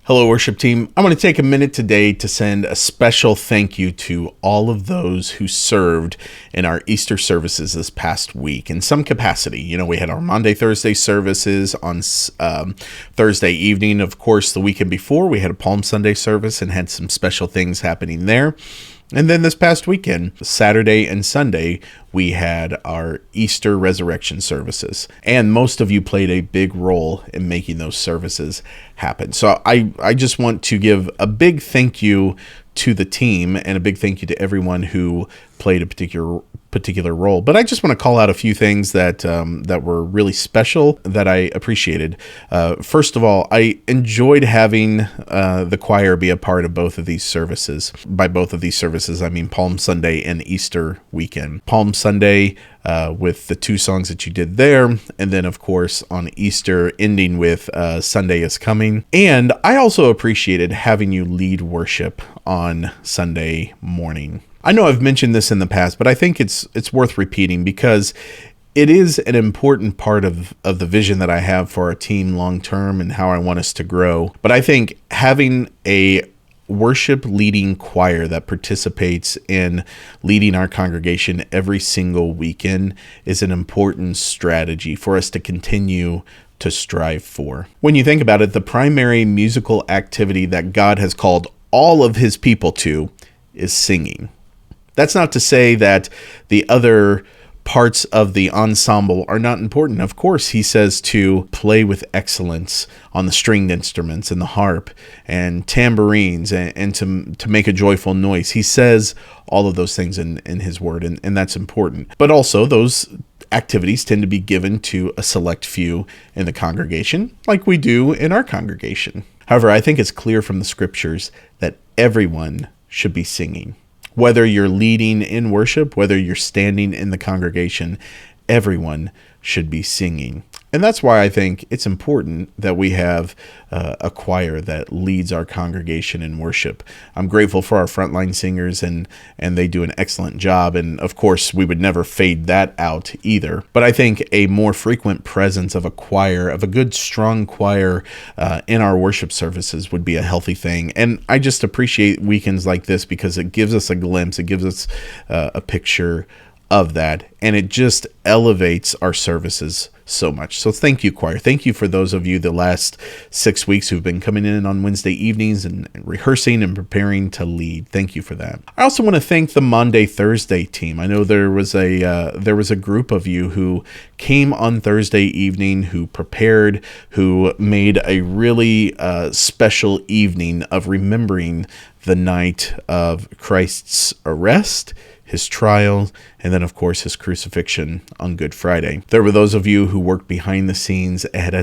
Hello, worship team. I want to take a minute today to send a special thank you to all of those who served in our Easter services this past week in some capacity. You know, we had our Maundy, Thursday services on Thursday evening. Of course, the weekend before, we had a Palm Sunday service and had some special things happening there. And then this past weekend, Saturday and Sunday, we had our Easter resurrection services. And most of you played a big role in making those services happen. So I just want to give a big thank you to the team and a big thank you to everyone who played a particular role. But I just want to call out a few things that were really special that I appreciated. First of all, I enjoyed having the choir be a part of both of these services. By both of these services, I mean Palm Sunday and Easter weekend. Palm Sunday with the two songs that you did there, and then of course on Easter ending with Sunday is Coming. And I also appreciated having you lead worship on Sunday morning. I know I've mentioned this in the past, but I think it's worth repeating because it is an important part of the vision that I have for our team long term and how I want us to grow. But I think having a worship leading choir that participates in leading our congregation every single weekend is an important strategy for us to continue to strive for. When you think about it, the primary musical activity that God has called all of his people to is singing. That's not to say that the other parts of the ensemble are not important. Of course, he says to play with excellence on the stringed instruments and the harp and tambourines and to make a joyful noise. He says all of those things in his word, and that's important. But also, those activities tend to be given to a select few in the congregation, like we do in our congregation. However, I think it's clear from the scriptures that everyone should be singing. Whether you're leading in worship, whether you're standing in the congregation, everyone should be singing. And that's why I think it's important that we have a choir that leads our congregation in worship. I'm grateful for our frontline singers, and they do an excellent job. And of course, we would never fade that out either. But I think a more frequent presence of a choir, of a good, strong choir in our worship services would be a healthy thing. And I just appreciate weekends like this because it gives us a glimpse, it gives us a picture of that, and it just elevates our services so much. So thank you, choir. Thank you for those of you the last 6 weeks who've been coming in on Wednesday evenings and rehearsing and preparing to lead. Thank you for that. I also want to thank the Maundy, Thursday team. I know there was a group of you who came on Thursday evening, who prepared, who made a really special evening of remembering the night of Christ's arrest, his trial, and then, of course, his crucifixion on Good Friday. There were those of you who worked behind the scenes ahead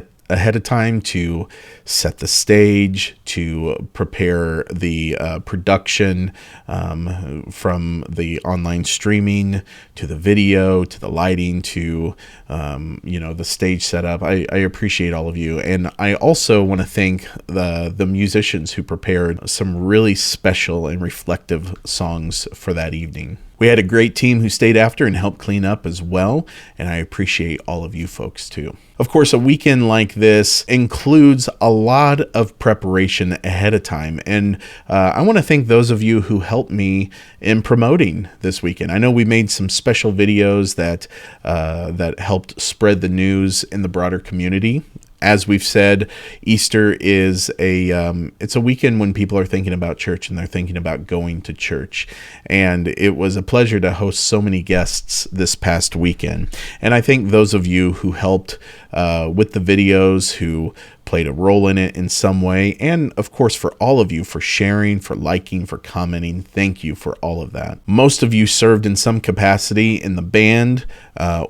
of time to set the stage, to prepare the production, from the online streaming to the video to the lighting to the stage setup. I appreciate all of you, and I also want to thank the musicians who prepared some really special and reflective songs for that evening. We had a great team who stayed after and helped clean up as well, and I appreciate all of you folks too. Of course, a weekend like this includes a lot of preparation ahead of time, and I want to thank those of you who helped me in promoting this weekend. I know we made some special videos that helped spread the news in the broader community. As we've said, Easter is it's a weekend when people are thinking about church and they're thinking about going to church. And it was a pleasure to host so many guests this past weekend. And I think those of you who helped with the videos, who played a role in it in some way, and of course for all of you for sharing, for liking, for commenting, thank you for all of that. Most of you served in some capacity in the band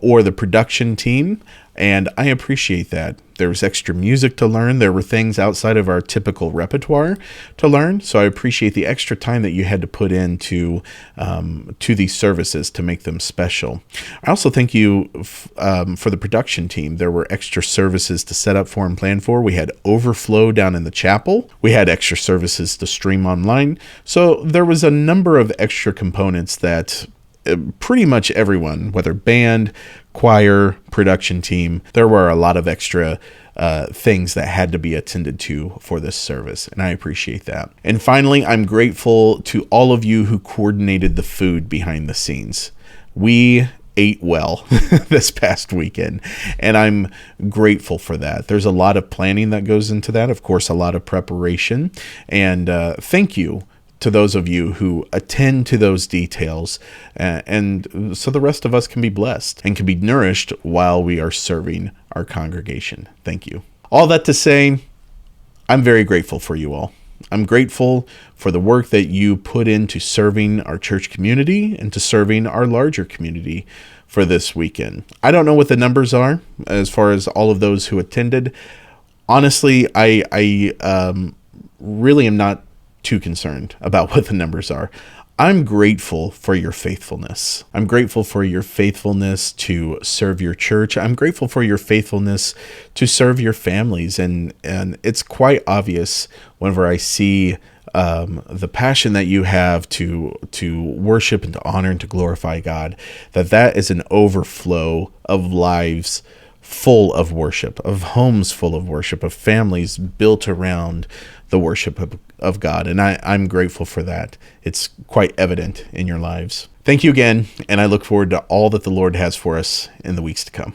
or the production team, and I appreciate that. There was extra music to learn. There were things outside of our typical repertoire to learn. So I appreciate the extra time that you had to put into to these services to make them special. I also thank you for the production team. There were extra services to set up for and plan for. We had overflow down in the chapel. We had extra services to stream online. So there was a number of extra components that pretty much everyone, whether band, choir, production team, there were a lot of extra things that had to be attended to for this service, and I appreciate that. And finally, I'm grateful to all of you who coordinated the food behind the scenes. We ate well this past weekend, and I'm grateful for that. There's a lot of planning that goes into that, of course, a lot of preparation, and thank you to those of you who attend to those details, and so the rest of us can be blessed and can be nourished while we are serving our congregation. Thank you. All that to say, I'm very grateful for you all. I'm grateful for the work that you put into serving our church community and to serving our larger community for this weekend. I don't know what the numbers are as far as all of those who attended. Honestly, I really am not too concerned about what the numbers are. I'm grateful for your faithfulness. I'm grateful for your faithfulness to serve your church. I'm grateful for your faithfulness to serve your families. And it's quite obvious whenever I see the passion that you have to worship and to honor and to glorify God, that is an overflow of lives full of worship, of homes full of worship, of families built around the worship of God. And I'm grateful for that. It's quite evident in your lives. Thank you again, and I look forward to all that the Lord has for us in the weeks to come.